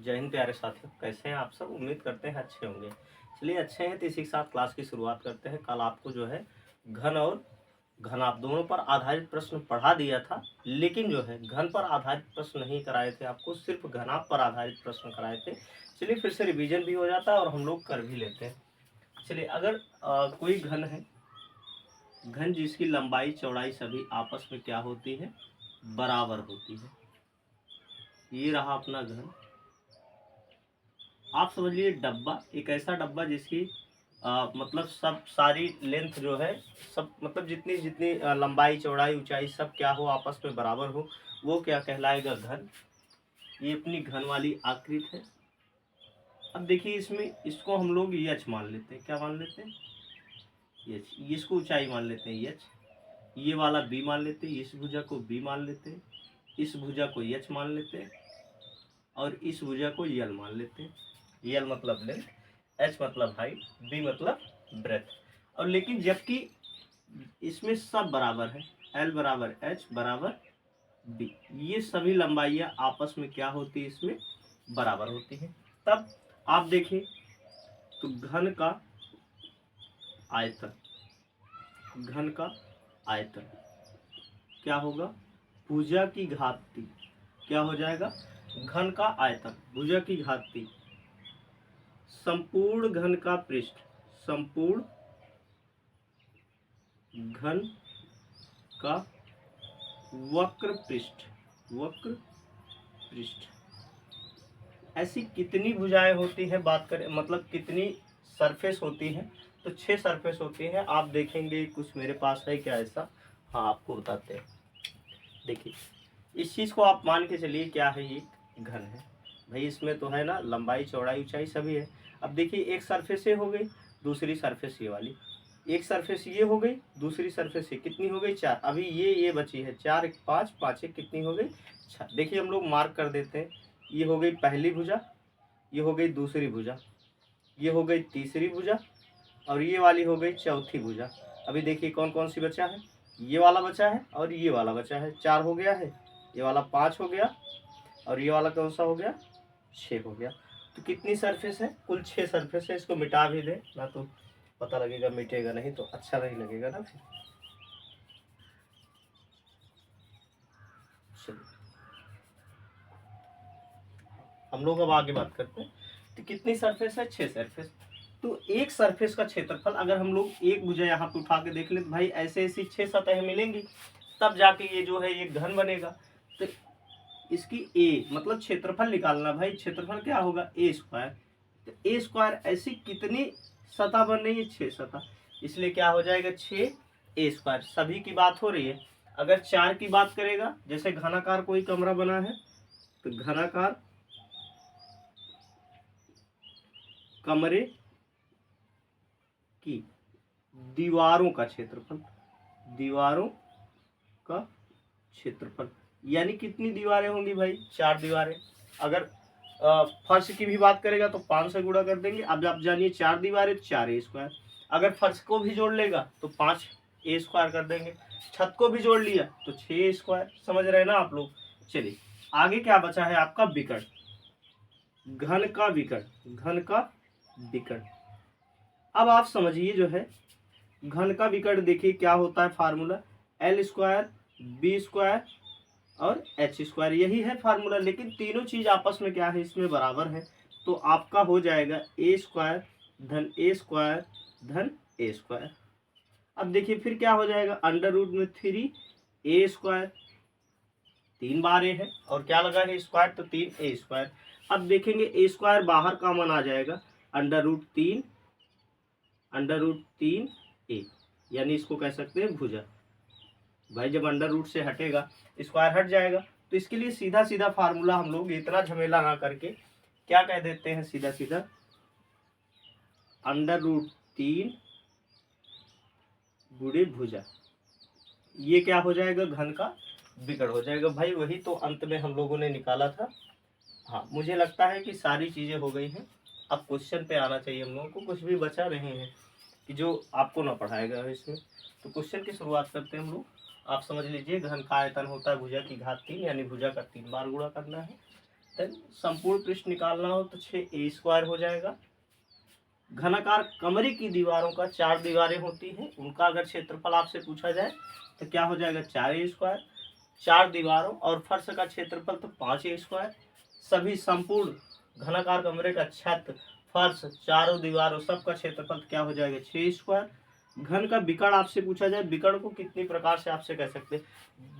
जय हिंद प्यारे साथियों, कैसे हैं आप सब। उम्मीद करते हैं अच्छे होंगे। चलिए अच्छे हैं तो इसी के साथ क्लास की शुरुआत करते हैं। कल आपको जो है घन और घनाभ दोनों पर आधारित प्रश्न पढ़ा दिया था, लेकिन जो है घन पर आधारित प्रश्न नहीं कराए थे आपको, सिर्फ घनाभ पर आधारित प्रश्न कराए थे। चलिए फिर से रिवीजन भी हो जाता है और हम लोग कर भी लेते हैं। चलिए अगर कोई घन है, घन जिसकी लंबाई चौड़ाई सभी आपस में क्या होती है, बराबर होती है। ये रहा अपना घन। आप समझ लीजिए डब्बा, एक ऐसा डब्बा जिसकी मतलब सब सारी लेंथ जो है, सब मतलब जितनी जितनी लंबाई चौड़ाई ऊंचाई सब क्या हो, आपस में बराबर हो, वो क्या कहलाएगा, घन। ये अपनी घन वाली आकृति है। अब देखिए इसमें इसको हम लोग यच मान लेते हैं। क्या मान लेते हैं? यच। इसको ऊंचाई मान लेते हैं यच। ये वाला बी मान लेते हैं, इस भुजा को बी मान लेते हैं, इस भुजा को यच मान लेते हैं और इस भुजा को यल मान लेते हैं। यल मतलब लेंथ, एच मतलब हाइट, बी मतलब ब्रेथ। और लेकिन जबकि इसमें सब बराबर है, एल बराबर एच बराबर बी, ये सभी लंबाइयां आपस में क्या होती है, इसमें बराबर होती है। तब आप देखें तो घन का आयतन, घन का आयतन क्या होगा, भुजा की घात 3। क्या हो जाएगा? घन का आयतन भुजा की घात 3 संपूर्ण घन का पृष्ठ, संपूर्ण घन का वक्र पृष्ठ, वक्र पृष्ठ। ऐसी कितनी भुजाएं होती हैं, बात करें मतलब कितनी सरफेस होती हैं, तो 6 सरफेस होती हैं। आप देखेंगे कुछ मेरे पास है क्या ऐसा, हाँ आपको बताते हैं। देखिए इस चीज़ को आप मान के चलिए क्या है, ये घन है भाई, इसमें तो है ना लंबाई चौड़ाई ऊंचाई सभी है। अब देखिए एक सरफेस ये हो गई, दूसरी सरफेस ये वाली, एक सरफेस ये हो गई, दूसरी सरफेस ये, कितनी हो गई 4। अभी ये बची है 4, 1 5, 5 1 कितनी हो गई 6। देखिए हम लोग मार्क कर देते हैं। ये हो गई पहली भुजा, ये हो गई दूसरी भुजा, ये हो गई तीसरी भुजा और ये वाली हो गई चौथी भुजा। अभी देखिए कौन कौन सी बचा है, ये वाला बचा है और ये वाला बचा है, 4 हो गया है, ये वाला 5 हो गया और ये वाला कौन सा हो गया, 6 हो गया। तो कितनी सरफेस है, कुल 6 सरफेस है। इसको मिटा भी दे ना तो पता लगेगा, मिटेगा नहीं तो अच्छा नहीं लगेगा ना फिर। चलिए हम लोग अब आगे बात करते हैं। तो कितनी सरफेस है, 6 सरफेस। तो एक सरफेस का क्षेत्रफल अगर हम लोग एक भुजा यहाँ पे उठा के देख ले, भाई ऐसे ऐसी 6 सतह मिलेंगी, तब जाके ये जो है ये घन बनेगा। तो इसकी ए मतलब क्षेत्रफल निकालना, भाई क्षेत्रफल क्या होगा, ए स्क्वायर। तो ए स्क्वायर ऐसी कितनी सतह बन रही है, 6 सतह, इसलिए क्या हो जाएगा 6 ए स्क्वायर। सभी की बात हो रही है। अगर 4 की बात करेगा, जैसे घनाकार कोई कमरा बना है, तो घनाकार कमरे की दीवारों का क्षेत्रफल, दीवारों का क्षेत्रफल यानी कितनी दीवारें होंगी भाई, 4 दीवारें। अगर फर्श की भी बात करेगा तो 5 से गुणा कर देंगे। अब आप जानिए 4 दीवारें 4 ए स्क्वायर। अगर फर्श को भी जोड़ लेगा तो 5 ए स्क्वायर कर देंगे। छत को भी जोड़ लिया तो 6 ए स्क्वायर। समझ रहे हैं ना आप लोग। चलिए आगे क्या बचा है आपका, विकर्ण, घन का विकर्ण, घन का विकर्ण। अब आप समझिए जो है घन का विकर्ण, देखिए क्या होता है formula, L square B square और एच स्क्वायर, यही है फार्मूला। लेकिन तीनों चीज आपस में क्या है, इसमें बराबर है। तो आपका हो जाएगा ए स्क्वायर धन ए स्क्वायर धन ए स्क्वायर। अब देखिए फिर क्या हो जाएगा, अंडर रूट में 3 ए स्क्वायर, 3 बार ए है और क्या लगा है स्क्वायर, तो 3 ए स्क्वायर। अब देखेंगे ए स्क्वायर बाहर कॉमन आ जाएगा, अंडर रूट 3, अंडर रूट 3 ए, यानी इसको कह सकते हैं भुजा। भाई जब अंडर रूट से हटेगा स्क्वायर हट जाएगा। तो इसके लिए सीधा सीधा फार्मूला हम लोग इतना झमेला ना करके क्या कह देते हैं, सीधा सीधा अंडर रूट 3 गुणे भुजा। ये क्या हो जाएगा, घन का विकर्ण हो जाएगा। भाई वही तो अंत में हम लोगों ने निकाला था। हाँ मुझे लगता है कि सारी चीजें हो गई हैं। अब क्वेश्चन पे आना चाहिए हम लोगों को, कुछ भी बचा नहीं है कि जो आपको ना पढ़ाएगा इसमें। तो क्वेश्चन की शुरुआत करते हैं हम लोग। आप समझ लीजिए घन का आयतन होता है भुजा की घात 3, यानी भुजा का 3 बार गुणा करना है। देन संपूर्ण पृष्ठ निकालना हो तो 6a² हो जाएगा। घनाकार कमरे की दीवारों का 4 दीवारें होती हैं, उनका अगर क्षेत्रफल आपसे पूछा जाए तो क्या हो जाएगा 4a²। 4 दीवारों और फर्श का क्षेत्रफल तो 5a²। सभी संपूर्ण घनाकार कमरे का छत, फर्श, चारों दीवारों सबका क्षेत्रफल क्या हो जाएगा 6a²। घन का विकर्ण आपसे पूछा जाए, विकर्ण को कितनी प्रकार से आपसे कह सकते हैं।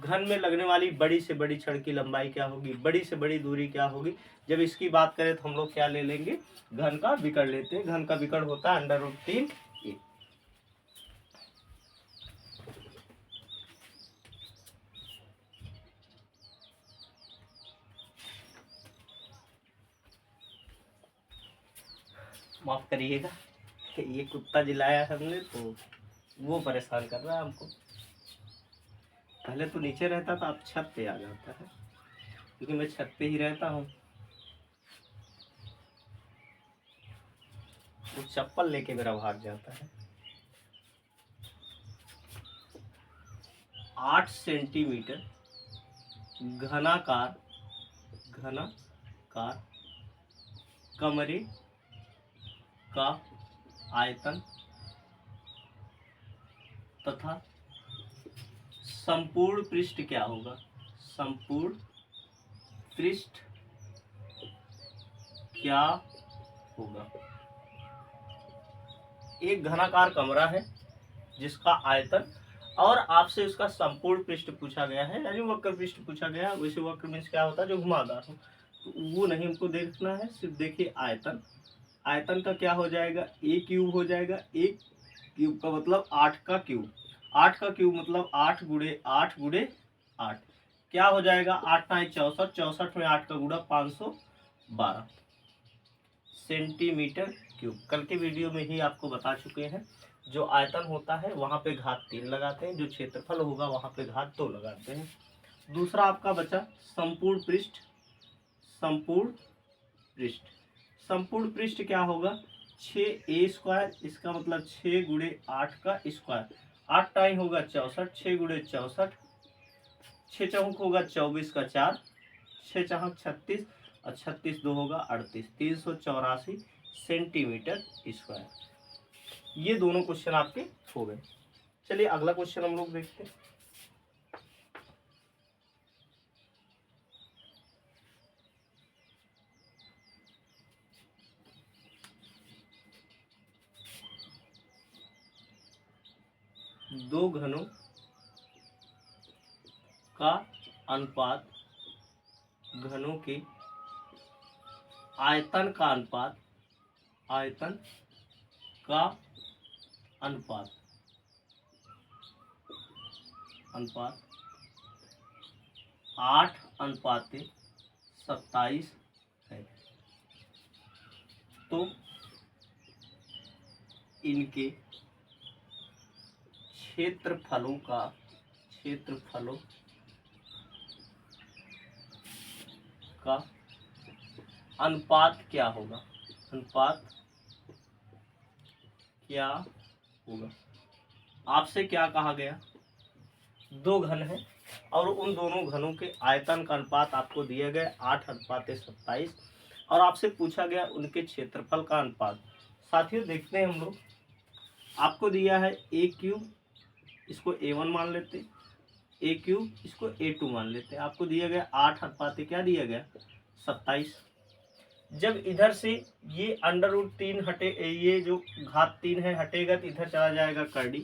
घन में लगने वाली बड़ी से बड़ी छड़ की लंबाई क्या होगी, बड़ी से बड़ी दूरी क्या होगी। जब इसकी बात करें तो हम लोग क्या ले लेंगे, घन का विकर्ण लेते हैं। घन का विकर्ण होता है √3a। माफ करिएगा, ये कुत्ता जिलाया हमने तो वो परेशान कर रहा है हमको। पहले तो नीचे रहता था, अब छत पे आ जाता है, क्योंकि मैं छत पे ही रहता हूँ। वो चप्पल लेके मेरा भाग जाता है। 8 सेंटीमीटर घनाकार कमरे का आयतन तथा संपूर्ण पृष्ठ क्या होगा, संपूर्ण पृष्ठ क्या होगा। एक घनाकार कमरा है जिसका आयतन और आपसे उसका संपूर्ण पृष्ठ पूछा गया है, यानी वक्र पृष्ठ पूछा गया है। वैसे वक्र मीन्स क्या होता है, जो घुमावदार हो, तो वो नहीं हमको देखना है। सिर्फ देखिए आयतन, आयतन का क्या हो जाएगा a³ हो जाएगा। a³ का मतलब 8 का क्यूब, 8 का क्यूब मतलब 8 × 8 × 8 क्या हो जाएगा 8 × 64, 64 में 8 का गुणा 512 सेंटीमीटर क्यूब। कल के वीडियो में ही आपको बता चुके हैं, जो आयतन होता है वहाँ पे घात 3 लगाते हैं, जो क्षेत्रफल होगा वहाँ पे घात 2 लगाते हैं। दूसरा आपका बचा संपूर्ण पृष्ठ। संपूर्ण पृष्ठ, संपूर्ण पृष्ठ क्या होगा 6a², इसका मतलब 6 × 8 का स्क्वायर। 8 टाइम होगा 64, 6 × 64, 6 चौक होगा 24 का 4, 6 चौक 36 और 36 2 होगा 38, 384 सेंटीमीटर स्क्वायर। ये दोनों क्वेश्चन आपके हो गए। चलिए अगला क्वेश्चन हम लोग देखते हैं। दो घनों का अनुपात, घनों के आयतन का अनुपात, आयतन का अनुपात 8:27 है, तो इनके क्षेत्रफलों का अनुपात क्या होगा, अनुपात क्या होगा। आपसे क्या कहा गया, दो घन है और उन दोनों घनों के आयतन का अनुपात आपको दिया गया 8:27 और आपसे पूछा गया उनके क्षेत्रफल का अनुपात। साथियों देखते हैं हम लोग, आपको दिया है a³ इसको a1 मान लेते, a³ इसको a2 मान लेते। आपको दिया गया 8 क्या दिया गया 27। जब इधर से ये √3 हटे, ये जो घात 3 है हटेगा तो इधर चला जाएगा करड़ी,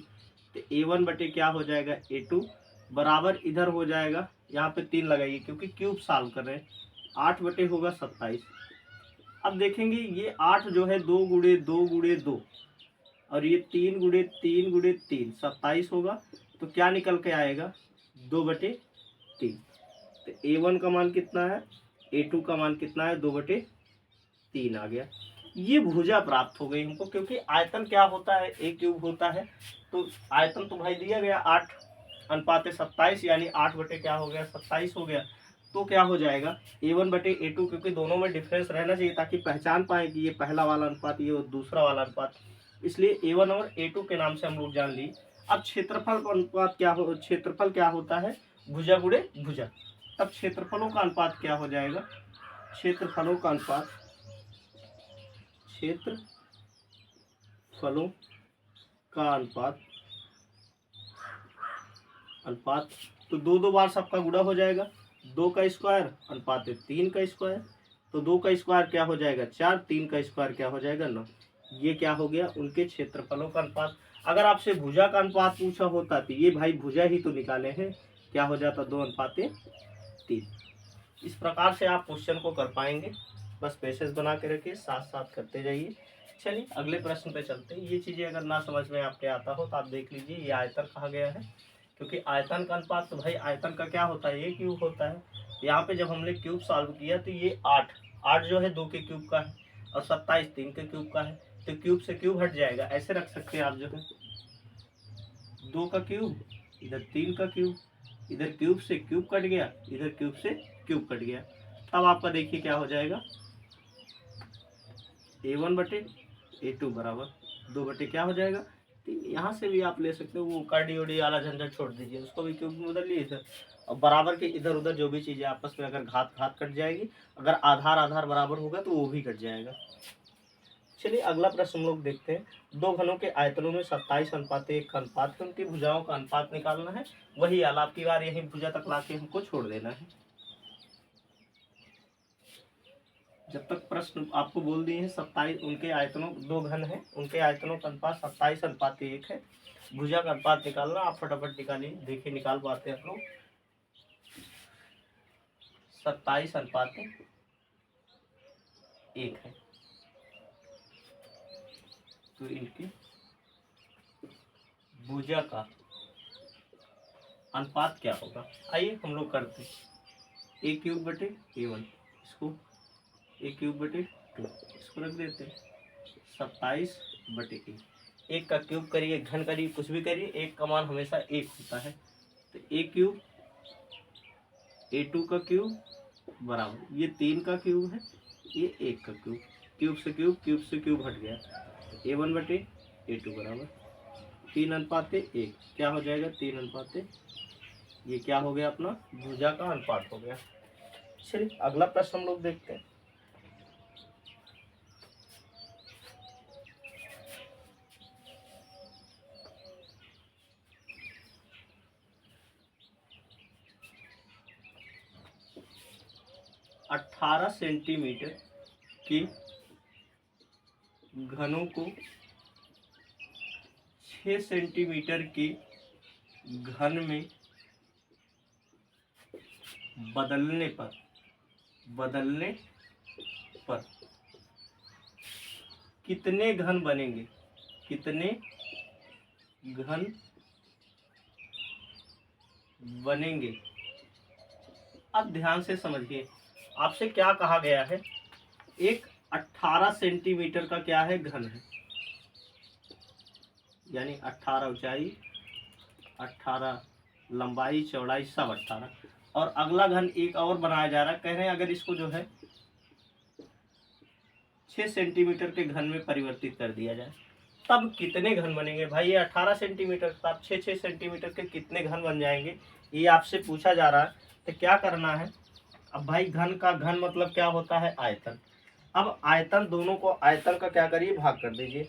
तो a1 बटे क्या हो जाएगा a2 बराबर इधर हो जाएगा, यहाँ पे 3 लगाइए क्योंकि क्यूब सॉल्व कर रहे हैं, 8 बटे होगा 27। अब देखेंगे ये 8 जो है 2 × 2 × 2 और ये 3 × 3 × 3 27 होगा, तो क्या निकल के आएगा 2/3। तो a1 का मान कितना है, a2 का मान कितना है 2/3 आ गया। ये भुजा प्राप्त हो गई हमको, क्योंकि आयतन क्या होता है a³ होता है, तो आयतन तो भाई दिया गया 8:27 यानी 8 बटे क्या हो गया 27 हो गया। तो क्या हो जाएगा a1 बटे a2, क्योंकि दोनों में डिफरेंस रहना चाहिए ताकि पहचान पाए कि ये पहला वाला अनुपात ये दूसरा वाला अनुपात, इसलिए a1 और a2 के नाम से हम लोग जान लिए। अब क्षेत्रफल का अनुपात क्या हो, क्षेत्रफल क्या होता है भुजा गुणे भुजा, तब क्षेत्रफलों का अनुपात क्या हो जाएगा क्षेत्रफलों का अनुपात, क्षेत्रफलों का अनुपात तो दो बार सबका गुणा हो जाएगा, 2 का स्क्वायर अनुपात 3 का स्क्वायर, तो 2 का स्क्वायर क्या हो जाएगा 4, 3 का स्क्वायर क्या हो जाएगा 9। ये क्या हो गया उनके क्षेत्रफलों का अनुपात। अगर आपसे भुजा का अनुपात पूछा होता तो ये भाई भुजा ही तो निकाले हैं, क्या हो जाता 2:3। इस प्रकार से आप क्वेश्चन को कर पाएंगे। बस पेशेंस बना के रखिए, साथ साथ करते जाइए। चलिए अगले प्रश्न पे चलते हैं। ये चीज़ें अगर ना समझ में आपके आता हो तो आप देख लीजिए, ये आयतन कहा गया है, क्योंकि आयतन का अनुपात तो भाई आयतन का क्या होता है, ये क्यूब होता है। यहाँ पे जब हमने क्यूब सॉल्व किया तो ये 8 जो है 2 के क्यूब का है और 27 3 के क्यूब का है, तो क्यूब से क्यूब हट जाएगा। ऐसे रख सकते हैं आप जो है 2 का क्यूब, इधर 3 का क्यूब, इधर क्यूब से क्यूब कट गया, इधर क्यूब से क्यूब कट गया। तब आपका देखिए क्या हो जाएगा, A1/A2 बराबर 2 क्या हो जाएगा 3। यहाँ से भी आप ले सकते हो, वो कार्डी ओडी वाला झंझट छोड़ दीजिए, उसको भी क्यूब में बदल लिए इधर, और बराबर के इधर उधर जो भी चीज़ें आपस में अगर घात कट जाएगी, अगर आधार बराबर होगा तो वो भी कट जाएगा। चलिए अगला प्रश्न हम लोग देखते हैं। 2 घनों के आयतनों में 27:1 का अनुपात है, उनकी भुजाओं का अनुपात निकालना है। वही हाल आपकी बार यही भुजा तक ला के हमको छोड़ देना है। जब तक प्रश्न आपको बोल दिए हैं 27, उनके आयतनों 2 घन है, उनके आयतनों का अनुपात 27:1 है, भुजा का अनुपात निकालना। आप फटाफट निकालिए, देखिए निकाल पाते हैं आप लोग। 27:1 है, तो इनकी भुजा का अनुपात क्या होगा, आइए हम लोग करते हैं। A3/A1, इसको A3/2 इसको रख देते हैं 27/1। 1 का क्यूब करिए, घन करिए, कुछ भी करिए, 1 का मान हमेशा 1 होता है। तो A3 A2 का क्यूब बराबर ये 3 का क्यूब है, ये 1 का क्यूब, क्यूब से क्यूब हट गया। A1/A2 बराबर 3:1 क्या हो जाएगा 3:1। ये क्या हो गया अपना भुजा का अनुपात हो गया। चलिए अगला प्रश्न हम लोग देखते हैं। अठारह सेंटीमीटर की घनों को 6 सेंटीमीटर के घन में बदलने पर कितने घन बनेंगे, कितने घन बनेंगे। अब ध्यान से समझिए, आपसे क्या कहा गया है, एक 18 सेंटीमीटर का क्या है घन है, यानी 18 ऊंचाई, 18 लंबाई चौड़ाई सब 18, और अगला घन एक और बनाया जा रहा है। कह रहे हैं अगर इसको जो है 6 सेंटीमीटर के घन में परिवर्तित कर दिया जाए तब कितने घन बनेंगे। भाई ये 18 सेंटीमीटर, तो आप 6 सेंटीमीटर के कितने घन बन जाएंगे, ये आपसे पूछा जा रहा है। तो क्या करना है, अब भाई घन का घन मतलब क्या होता है आयतन। अब आयतन दोनों को, आयतन का क्या करिए भाग कर दीजिए,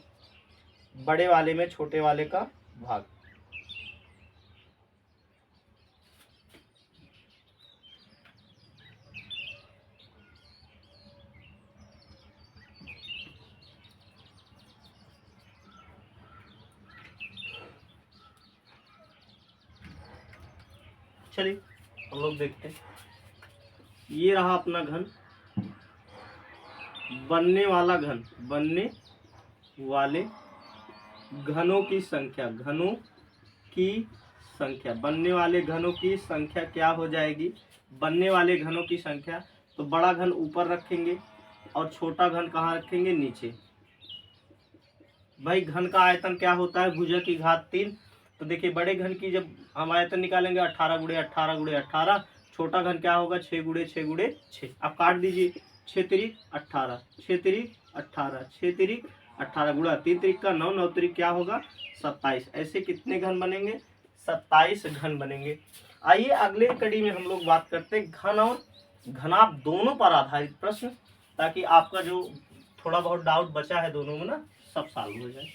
बड़े वाले में छोटे वाले का भाग। चलिए हम लोग देखते हैं, ये रहा अपना घन, बनने वाला घन, बनने वाले घनों की संख्या, घनों की संख्या, बनने वाले घनों की संख्या क्या हो जाएगी, बनने वाले घनों की संख्या। तो बड़ा घन ऊपर रखेंगे और छोटा घन कहाँ रखेंगे, नीचे। भाई घन का आयतन क्या होता है, भुजा की घात 3। तो देखिए बड़े घन की जब हम आयतन निकालेंगे 18 × 18 × 18, छोटा घन क्या होगा 6 × 6 × 6। आप काट दीजिए, 6 3 18, 6 3 18, 6 3 18 गुणा 3 3 का 9, 9 3 क्या होगा 27। ऐसे कितने घन बनेंगे, 27 घन बनेंगे। आइए अगले कड़ी में हम लोग बात करते हैं घन और घनाभ दोनों पर आधारित प्रश्न, ताकि आपका जो थोड़ा बहुत डाउट बचा है दोनों में ना, सब सॉल्व हो जाए।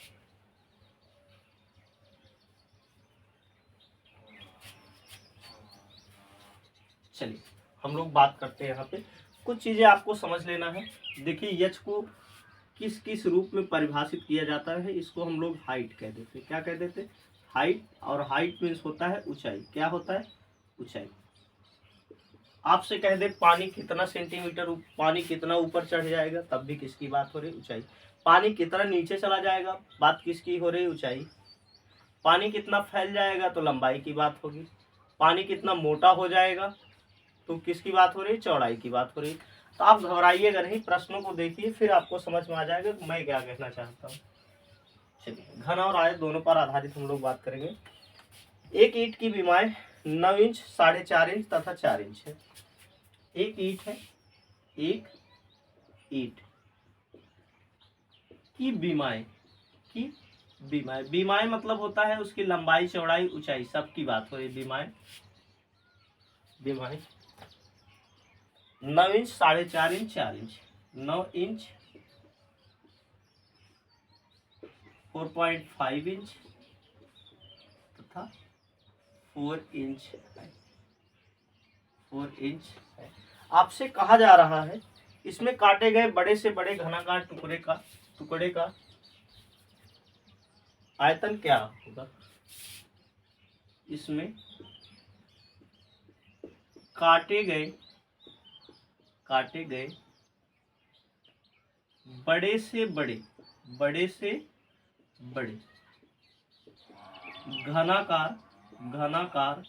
चलिए हम लोग बात करते हैं, यहाँ पे कुछ चीजें आपको समझ लेना है। देखिए यच को किस किस रूप में परिभाषित किया जाता है, इसको हम लोग हाइट कह देते हैं। क्या कह देते हैं? हाइट। और हाइट मीन्स होता है ऊंचाई। क्या होता है? ऊंचाई। आपसे कह दे पानी कितना सेंटीमीटर, पानी कितना ऊपर चढ़ जाएगा, तब भी किसकी बात हो रही? ऊंचाई। पानी कितना नीचे चला जाएगा, बात किसकी हो रही? ऊंचाई। पानी कितना फैल जाएगा, तो लंबाई की बात होगी। पानी कितना मोटा हो जाएगा, तो किसकी बात हो रही? चौड़ाई की बात हो रही। तो आप घबराइएगा नहीं, प्रश्नों को देखिए, फिर आपको समझ में आ जाएगा कि मैं क्या कहना चाहता हूँ। चलिए घन और आयत दोनों पर आधारित हम लोग बात करेंगे। एक ईंट की विमाएं 9 इंच, 4.5 इंच तथा 4 इंच है। एक ईंट है, एक ईंट की विमाएं, की विमाएं, विमाएं मतलब होता है उसकी लंबाई, चौड़ाई, ऊंचाई, सबकी बात हो रही। विमाएं, विमाएं 9 inch, 4.5 inch, 4 inch. 9 inch, 4.5 inch तथा 4 इंच है। 4 इंच है। आपसे कहा जा रहा है इसमें काटे गए बड़े से बड़े घनाकार टुकड़े का आयतन क्या होगा। इसमें काटे गए बड़े से बड़े घनाकार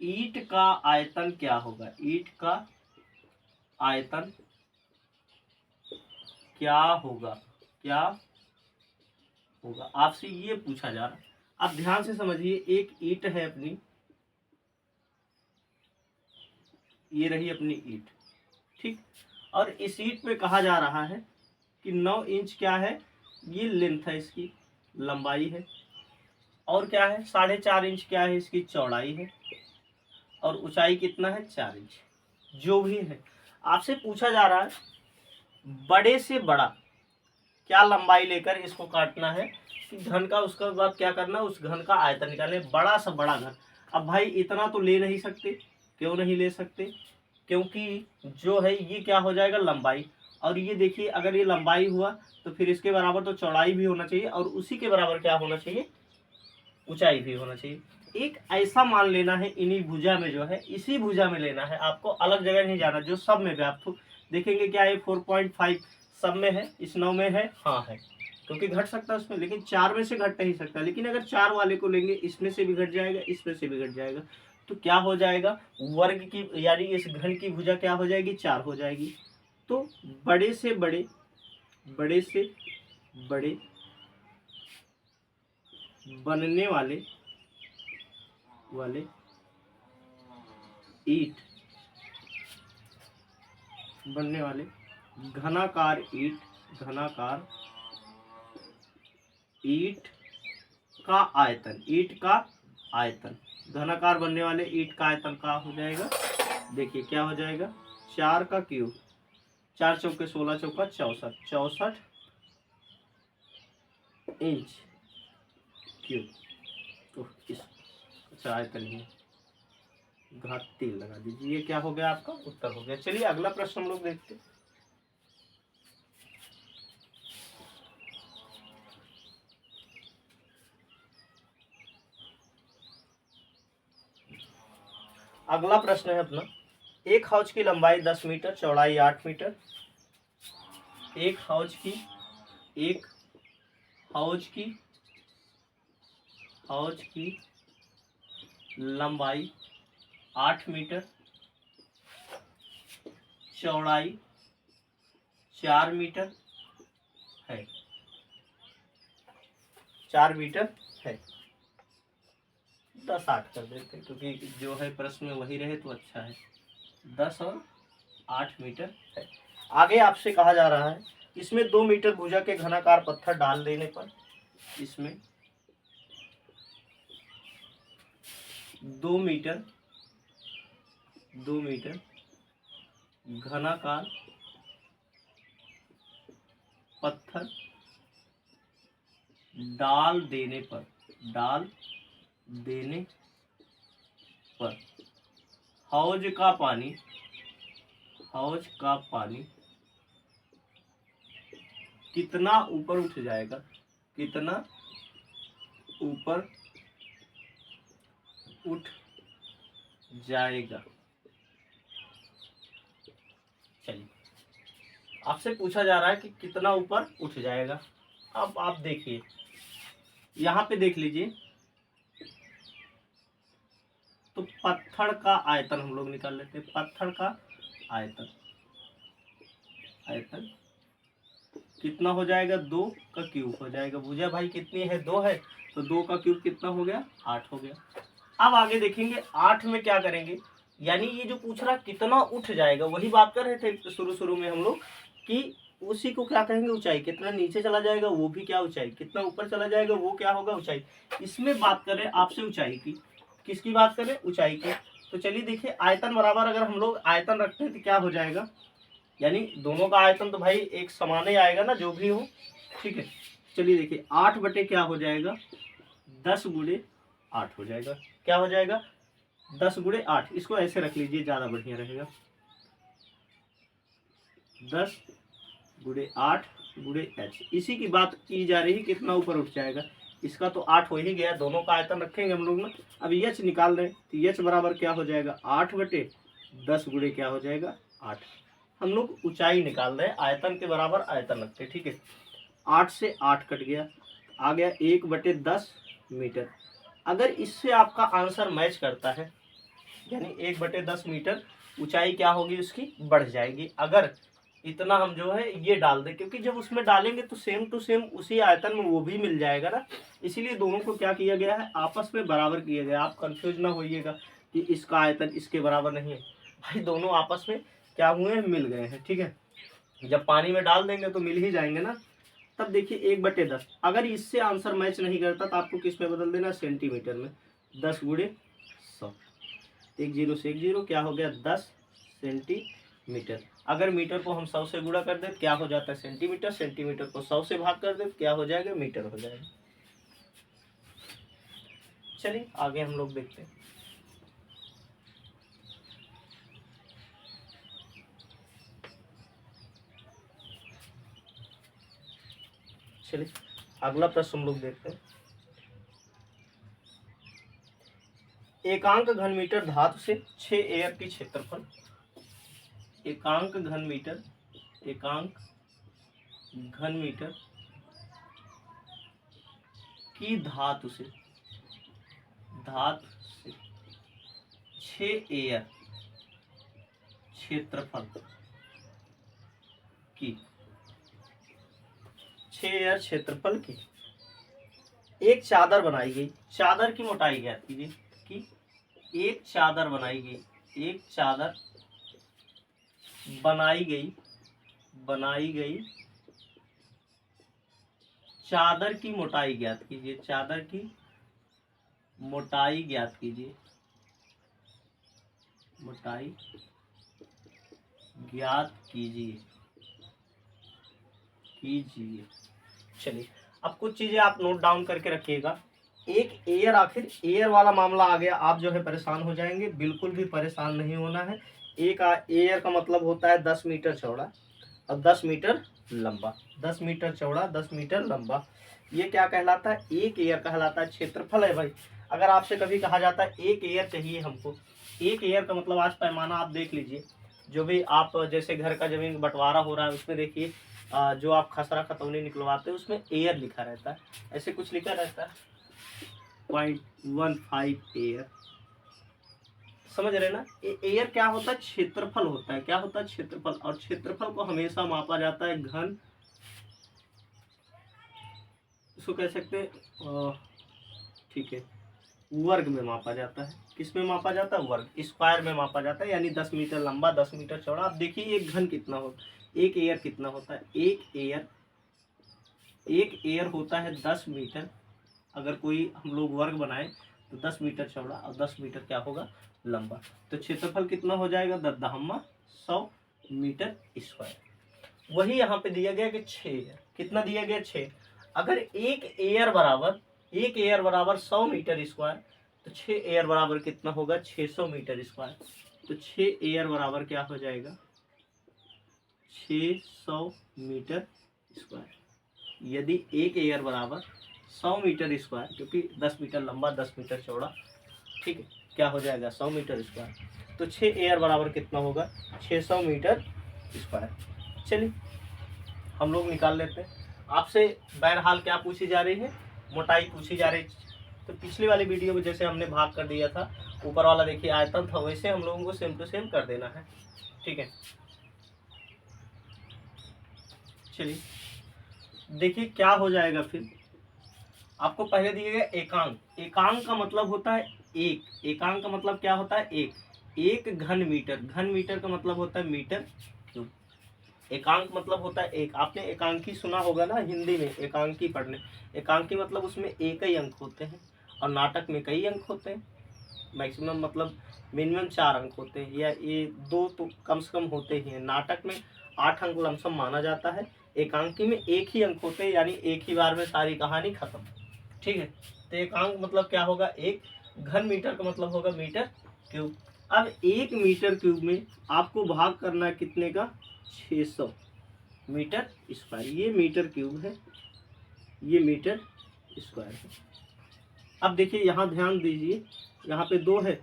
ईंट का आयतन क्या होगा। ईंट का आयतन क्या होगा, आपसे ये पूछा जा रहा है। आप ध्यान से समझिए, एक ईंट है अपनी, ये रही अपनी ईंट, ठीक। और इस ईंट में कहा जा रहा है कि 9 इंच क्या है, ये लेंथ है, इसकी लंबाई है। और क्या है, 4.5 इंच क्या है, इसकी चौड़ाई है। और ऊंचाई कितना है, 4 इंच। जो भी है, आपसे पूछा जा रहा है बड़े से बड़ा क्या लंबाई लेकर इसको काटना है कि घन का, उसके बाद क्या करना, उस घन का आयतन निकालने। बड़ा सा बड़ा घन। अब भाई इतना तो ले नहीं सकते। क्यों नहीं ले सकते? क्योंकि जो है ये क्या हो जाएगा, लंबाई। और ये देखिए अगर ये लंबाई हुआ तो फिर इसके बराबर तो चौड़ाई भी होना चाहिए, और उसी के बराबर क्या होना चाहिए, ऊंचाई भी होना चाहिए। एक ऐसा मान लेना है, इन्हीं भुजा में जो है, इसी भुजा में लेना है आपको, अलग जगह नहीं जाना, जो सब में व्याप्त हो। देखेंगे क्या है, 4.5 सब में है, इस 9 में है, हाँ है, क्योंकि घट सकता है उसमें, लेकिन 4 में से घट नहीं सकता। लेकिन अगर 4 वाले को लेंगे, इसमें से भी घट जाएगा, इसमें से भी घट जाएगा, तो क्या हो जाएगा, वर्ग की, यानी इस घन की भुजा क्या हो जाएगी, 4 हो जाएगी। तो बड़े से बड़े बनने वाले ईंट, बनने वाले घनाकार ईंट का आयतन, घनाकार बनने वाले ईंट का आयतन क्या हो जाएगा, देखिए क्या हो जाएगा, 4 का क्यूब, 4 चौके 16, चौका 64 इंच क्यूब। तो इस अच्छा आयतन ही घात 3 लगा दीजिए, ये क्या हो गया, आपका उत्तर हो गया। चलिए अगला प्रश्न हम लोग देखते हैं। अगला प्रश्न है अपना, एक हौज की लंबाई 10 मीटर, चौड़ाई 8 मीटर। एक हौज की लंबाई 8 मीटर, चौड़ाई 4 मीटर है, 4 मीटर है। 10 8 कर देते हैं, क्योंकि जो है प्रश्न में वही रहे तो अच्छा है। 10 और 8 मीटर है। आगे आपसे कहा जा रहा है इसमें 2 मीटर भुजा के घनाकार पत्थर डाल देने पर, इसमें 2 मीटर 2 मीटर घनाकार पत्थर डाल देने पर हौज का पानी कितना ऊपर उठ जाएगा, कितना ऊपर उठ जाएगा। चलिए, आपसे पूछा जा रहा है कि कितना ऊपर उठ जाएगा। अब आप देखिए, यहाँ पे देख लीजिए, तो पत्थर का आयतन हम लोग निकाल लेते हैं। पत्थर का आयतन कितना हो जाएगा, 2 का क्यूब हो जाएगा। भुजा भाई कितनी है, 2 है, तो 2 का क्यूब कितना हो गया, 8 हो गया। अब आगे देखेंगे 8 में क्या करेंगे, यानी ये जो पूछ रहा कितना उठ जाएगा, वही बात कर रहे थे शुरू में हम लोग कि उसी को क्या कहेंगे, ऊंचाई। कितना नीचे चला जाएगा वो भी क्या ऊंचाई, कितना ऊपर चला जाएगा वो क्या होगा, ऊंचाई। इसमें बात करें आपसे ऊंचाई की, किसकी बात करें, ऊंचाई की। तो चलिए देखिए, आयतन बराबर अगर हम लोग आयतन रखते हैं तो क्या हो जाएगा, यानी दोनों का आयतन तो भाई एक समान ही आएगा ना, जो भी हो, ठीक है। चलिए देखिए, 8 बटे क्या हो जाएगा, 10 गुणे 8 हो जाएगा। क्या हो जाएगा, 10 गुणे 8। इसको ऐसे रख लीजिए, ज्यादा बढ़िया रहेगा। 10 गुणे 8 गुणे h, इसी की बात की जा रही है, कितना ऊपर उठ जाएगा। इसका तो 8 हो ही गया, दोनों का आयतन रखेंगे हम लोग ना। अब h निकाल रहे हैं, तो h बराबर क्या हो जाएगा, 8 बटे 10 गुणे क्या हो जाएगा, 8। हम लोग ऊंचाई निकाल रहे हैं, आयतन के बराबर आयतन रखते हैं, ठीक है। 8 से 8 कट गया, आ गया 1 बटे 10 मीटर। अगर इससे आपका आंसर मैच करता है, यानी 1 बटे 10 मीटर ऊंचाई क्या होगी उसकी, बढ़ जाएगी। अगर इतना हम जो है ये डाल दें, क्योंकि जब उसमें डालेंगे तो सेम टू सेम उसी आयतन में वो भी मिल जाएगा ना, इसीलिए दोनों को क्या किया गया है, आपस में बराबर किया गया। आप कंफ्यूज ना होइएगा कि इसका आयतन इसके बराबर नहीं है, भाई दोनों आपस में क्या हुए हैं, मिल गए हैं, ठीक है। जब पानी में डाल देंगे तो मिल ही जाएंगे ना। तब देखिए 1 बटे 10, अगर इससे आंसर मैच नहीं करता तो आपको किस में बदल देना, सेंटीमीटर में। 10 गुणे 100, 1 0 से 1 0, क्या हो गया, 10 सेंटीमीटर। अगर मीटर को हम 100 से गुणा कर दे क्या हो जाता है, सेंटीमीटर। सेंटीमीटर को 100 से भाग कर दे क्या हो जाएगा, मीटर हो जाएगा। चलिए आगे हम लोग देखते हैं। चलिए अगला प्रश्न हम लोग देखते हैं। एकांक घन मीटर धातु से 6 एयर की क्षेत्रफल, एकांक घन मीटर की धातु से 6 एयर क्षेत्रफल की, 6 एयर क्षेत्रफल की एक चादर बनाई गई। चादर की मोटाई ज्ञात कीजिए, कि एक चादर बनाई गई, एक चादर बनाई गई, चादर की मोटाई ज्ञात कीजिए, चादर की मोटाई ज्ञात कीजिए, मोटाई ज्ञात कीजिए। चलिए अब कुछ चीजें आप नोट डाउन करके रखिएगा। एक एयर, आखिर एयर वाला मामला आ गया, आप जो है परेशान हो जाएंगे, बिल्कुल भी परेशान नहीं होना है। एक एयर का मतलब होता है 10 मीटर चौड़ा और 10 मीटर लंबा। 10 मीटर चौड़ा, 10 मीटर लंबा, ये क्या कहलाता है, एक एयर कहलाता है। क्षेत्रफल है भाई। अगर आपसे कभी कहा जाता है एक एयर चाहिए हमको, एक एयर का मतलब आज पैमाना आप देख लीजिए, जो भी आप जैसे घर का जमीन बंटवारा हो रहा है उसमें देखिए, जो आप खसरा खतौनी निकलवाते हैं उसमें एयर लिखा रहता है, ऐसे कुछ लिखा रहता है 0.15 एयर, समझ रहे ना। एयर क्या होता है, क्षेत्रफल होता है। क्या होता है, क्षेत्रफल। और क्षेत्रफल को हमेशा मापा जाता है घन, इसको कह सकते हैं, ठीक है, वर्ग में मापा जाता है। किस में मापा जाता है, वर्ग, स्क्वायर में मापा जाता है। यानी 10 मीटर लंबा, 10 मीटर चौड़ा। आप देखिए एक घन कितना होता है, एक एयर कितना होता है, एक एयर होता है 10 मीटर। अगर कोई हम लोग वर्ग बनाए तो 10 मीटर चौड़ा और 10 मीटर क्या होगा, लंबा। तो क्षेत्रफल कितना हो जाएगा 100 मीटर स्क्वायर। वही यहाँ पे दिया गया कि 6, कितना दिया गया 6। अगर एक एयर बराबर 100 मीटर स्क्वायर, तो 6 एयर बराबर कितना होगा 600 मीटर स्क्वायर। तो 6 एयर बराबर क्या हो जाएगा 600 मीटर स्क्वायर। यदि एक एयर बराबर 100 मीटर स्क्वायर, क्योंकि 10 मीटर लंबा 10 मीटर चौड़ा, ठीक है, क्या हो जाएगा 100 मीटर स्क्वायर। तो 6 एयर बराबर कितना होगा 600 मीटर स्क्वायर। चलिए हम लोग निकाल लेते हैं। आपसे बहरहाल क्या पूछी जा रही है, मोटाई पूछी जा रही है। तो पिछली वाली वीडियो में जैसे हमने भाग कर दिया था, ऊपर वाला देखिए आयतन था, वैसे हम लोगों को सेम टू सेम कर देना है, ठीक है। चलिए देखिए क्या हो जाएगा फिर। आपको पहले दिए गए एकांक, एकांक का मतलब होता है एक, एकांक का मतलब क्या होता है एक घन मीटर, घन मीटर का मतलब होता है मीटर क्यूब। एकांक मतलब होता है एक। आपने एकांकी सुना होगा ना हिंदी में, एकांकी पढ़ने। एकांकी मतलब उसमें एक ही अंक होते हैं, और नाटक में कई अंक होते हैं। मैक्सिमम मतलब मिनिमम 4 अंक होते हैं, या ये 2 तो कम से कम होते ही हैं। नाटक में 8 अंक लमसम माना जाता है, एकांकी में 1 ही अंक होते हैं, यानी एक ही बार में सारी कहानी खत्म, ठीक है। तो एकांक मतलब क्या होगा एक, घन मीटर का मतलब होगा मीटर क्यूब। अब 1 मीटर क्यूब में आपको भाग करना है कितने का 600 मीटर स्क्वायर। ये मीटर क्यूब है, ये मीटर स्क्वायर है। अब देखिए यहाँ ध्यान दीजिए, यहाँ पे 2 है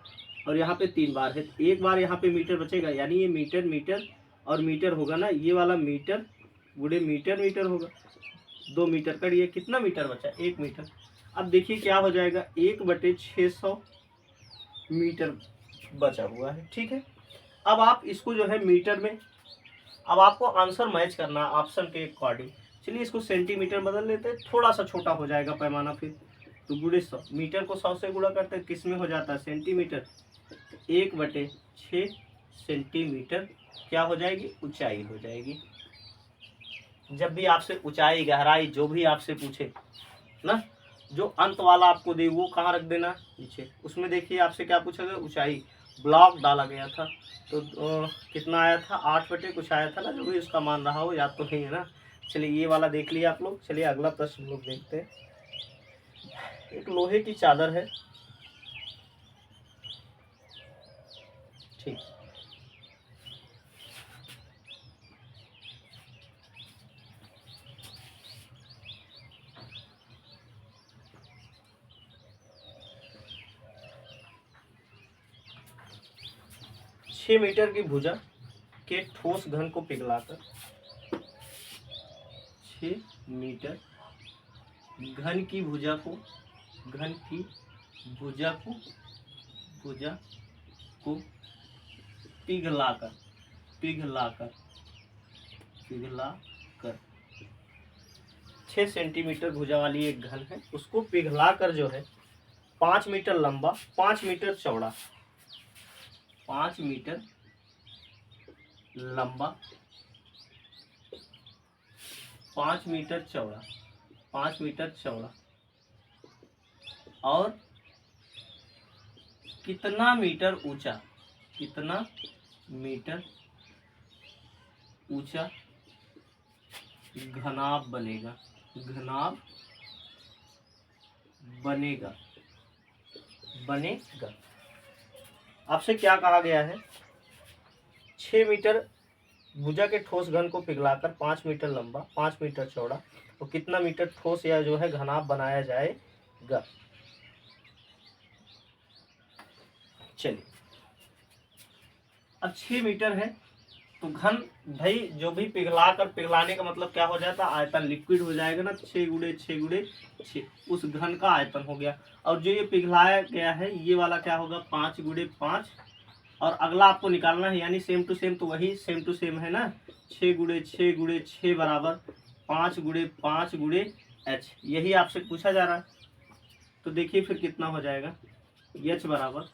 और यहाँ पे 3 बार है, एक बार यहाँ पे मीटर बचेगा, यानी ये मीटर मीटर और मीटर होगा ना, ये वाला मीटर गुणे मीटर मीटर होगा। 2 मीटर कर, ये कितना मीटर बचा 1 मीटर। अब देखिए क्या हो जाएगा 1/600 मीटर बचा हुआ है, ठीक है। अब आप इसको जो है मीटर में, अब आपको आंसर मैच करना ऑप्शन के अकॉर्डिंग। चलिए इसको सेंटीमीटर बदल लेते हैं, थोड़ा सा छोटा हो जाएगा पैमाना फिर। तो गुणे 100, मीटर को 100 से गुणा करते हैं, किस में हो जाता है सेंटीमीटर। 1/6 सेंटीमीटर क्या हो जाएगी ऊंचाई हो जाएगी। जब भी आपसे ऊंचाई गहराई जो भी आपसे पूछे ना, जो अंत वाला आपको दे वो कहाँ रख देना नीचे। उसमें देखिए आपसे क्या पूछा गया ऊंचाई, ब्लॉक डाला गया था, तो कितना आया था 8 कुछ आया था ना, जो भी उसका मान रहा हो, याद तो नहीं है ना। चलिए ये वाला देख लिया आप लोग। चलिए अगला प्रश्न लोग देखते हैं। एक लोहे की चादर है, ठीक, छः मीटर की भुजा के ठोस घन को पिघलाकर 6 मीटर घन की भुजा को पिघलाकर 6 सेंटीमीटर भुजा वाली एक घन है, उसको पिघलाकर जो है 5 मीटर लंबा 5 मीटर चौड़ा, 5 मीटर लंबा 5 मीटर चौड़ा, 5 मीटर चौड़ा, और कितना मीटर ऊंचा, कितना मीटर ऊंचा घनाभ बनेगा, घनाभ बनेगा। आपसे क्या कहा गया है 6 मीटर भुजा के ठोस घन को पिघलाकर 5 मीटर लंबा 5 मीटर चौड़ा और कितना मीटर ठोस या जो है घनाभ बनाया जाएगा। चलिए अब 6 मीटर है तो घन, भाई जो भी पिघलाने का मतलब क्या हो जाता है आयतन, लिक्विड हो जाएगा ना, 6 गुणे 6 उस घन का आयतन हो गया। और जो ये पिघलाया गया है ये वाला क्या होगा 5 गुणे 5, और अगला आपको निकालना है, यानी सेम टू सेम, तो वही सेम टू सेम है ना, 6 गुणे 6 बराबर 5 गुणे 5 गुणे h, यही आपसे पूछा जा रहा है। तो देखिए फिर कितना हो जाएगा h बराबर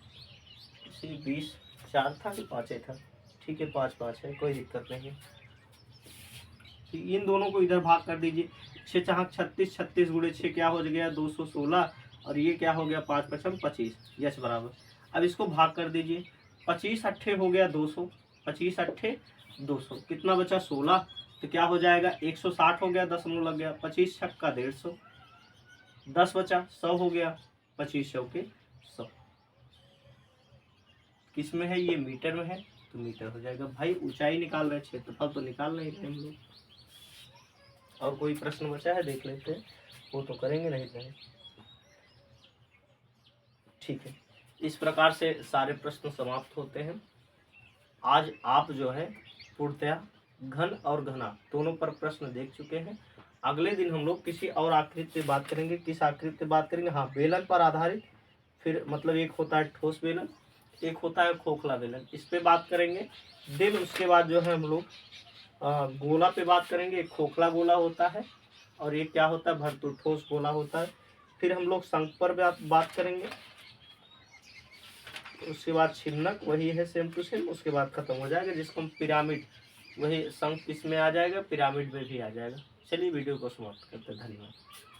20, 4 था कि 5 था, ठीक है 5 है, कोई दिक्कत नहीं। इन दोनों को इधर भाग कर दीजिए, 6 चाक 36, 36 गुणे 6 क्या हो गया 216, और ये क्या हो गया 5 5 25, यश बराबर। अब इसको भाग कर दीजिए, 25 अट्ठे हो गया 200, 25 अट्ठे 200, कितना बचा 16, तो क्या हो जाएगा 160 हो गया, दशमलव लग गया, 25 छक्का 150, 10 बचा 100 हो गया, 25 चौके 100। किस में है ये, मीटर में है, तो मीटर हो जाएगा। भाई ऊंचाई निकाल रहे, क्षेत्रफल तो निकाल नहीं रहे हम लोग। और कोई प्रश्न बचा है देख लेते हैं, वो तो करेंगे नहीं नहीं। ठीक है, इस प्रकार से सारे प्रश्न समाप्त होते हैं। आज आप जो है पूर्णतया घन और घना दोनों पर प्रश्न देख चुके हैं। अगले दिन हम लोग किसी और आकृति पे बात करेंगे। किस आकृति पे बात करेंगे, हाँ बेलन पर आधारित, फिर मतलब एक होता है ठोस बेलन, एक होता है खोखला बेलन, इस पे बात करेंगे। देन उसके बाद जो है हम लोग गोला पे बात करेंगे। एक खोखला गोला होता है और एक क्या होता है, भरतुल ठोस गोला होता है। फिर हम लोग शंख पर बात करेंगे। उसके बाद छिन्नक, वही है सेम टू सेम। उसके बाद खत्म हो जाएगा, जिसको हम पिरामिड, वही शंख इसमें आ जाएगा, पिरामिड में भी आ जाएगा। चलिए वीडियो को समाप्त करते हैं, धन्यवाद।